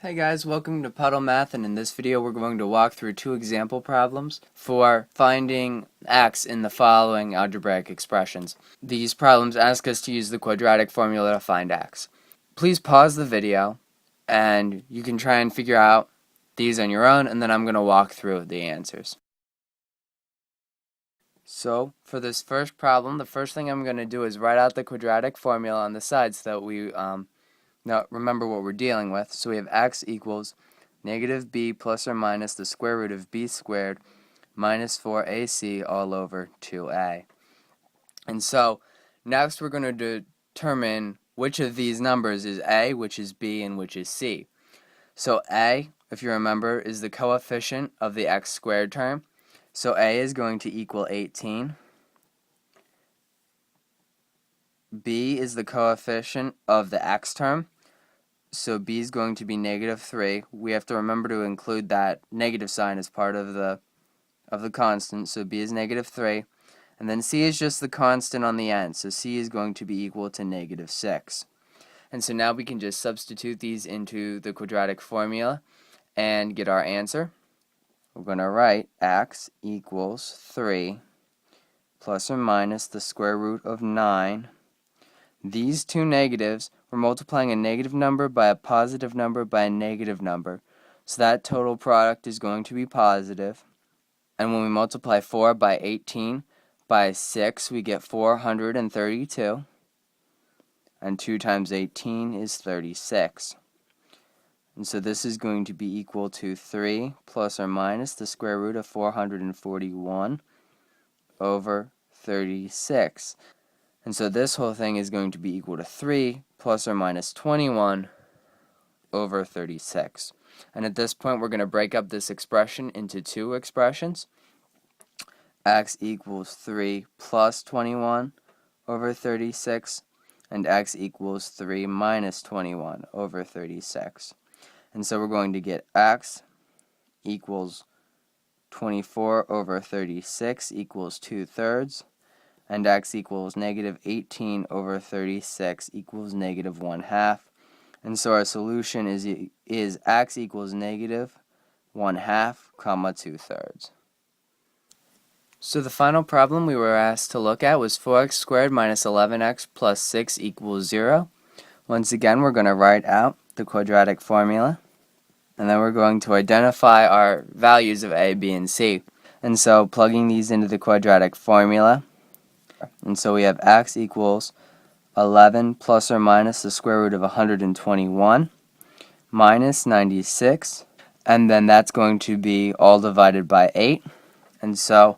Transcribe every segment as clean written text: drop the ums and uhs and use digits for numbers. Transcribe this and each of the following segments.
Hi guys, welcome to Puddle Math, and in this video we're going to walk through two example problems for finding x in the following algebraic expressions. These problems ask us to use the quadratic formula to find x. Please pause the video and you can try and figure out these on your own, and then I'm going to walk through the answers. So for this first problem, the first thing I'm going to do is write out the quadratic formula on the side so that we now remember what we're dealing with. So we have x equals negative b plus or minus the square root of b squared minus 4ac all over 2a. And so next we're going to determine which of these numbers is a, which is b, and which is c. So a, if you remember, is the coefficient of the x squared term. So a is going to equal 18. B is the coefficient of the x term. So b is going to be negative 3. We have to remember to include that negative sign as part of the constant. So b is negative 3. And then c is just the constant on the end. So c is going to be equal to negative 6. And so now we can just substitute these into the quadratic formula and get our answer. We're going to write x equals 3 plus or minus the square root of 9. These two negatives, we're multiplying a negative number by a positive number by a negative number. So that total product is going to be positive. And when we multiply 4 by 18 by 6, we get 432. And 2 times 18 is 36. And so this is going to be equal to 3 plus or minus the square root of 441 over 36. And so this whole thing is going to be equal to 3 plus or minus 21 over 36. And at this point we're going to break up this expression into two expressions. X equals 3 plus 21 over 36, and x equals 3 minus 21 over 36. And so we're going to get x equals 24 over 36 equals 2/3. And x equals negative 18 over 36 equals negative 1/2. And so our solution is x equals negative 1/2, 2/3. So the final problem we were asked to look at was 4x squared minus 11x plus 6 equals 0. Once again, we're going to write out the quadratic formula, and then we're going to identify our values of a, b, and c. And so plugging these into the quadratic formula, and so we have x equals 11 plus or minus the square root of 121 minus 96, and then that's going to be all divided by 8. And so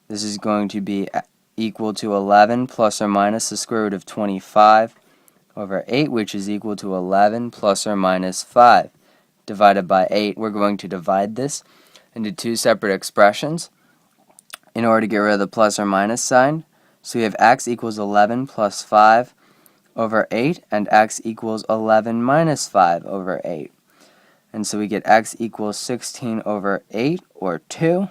this is going to be equal to 11 plus or minus the square root of 25 over 8, which is equal to 11 plus or minus 5 divided by 8. We're going to divide this into two separate expressions in order to get rid of the plus or minus sign. So we have x equals 11 plus 5 over 8, and x equals 11 minus 5 over 8. And so we get x equals 16 over 8, or 2,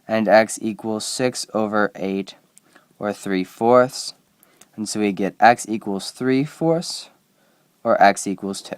and x equals 6 over 8, or 3/4. And so we get x equals 3/4, or x equals 2.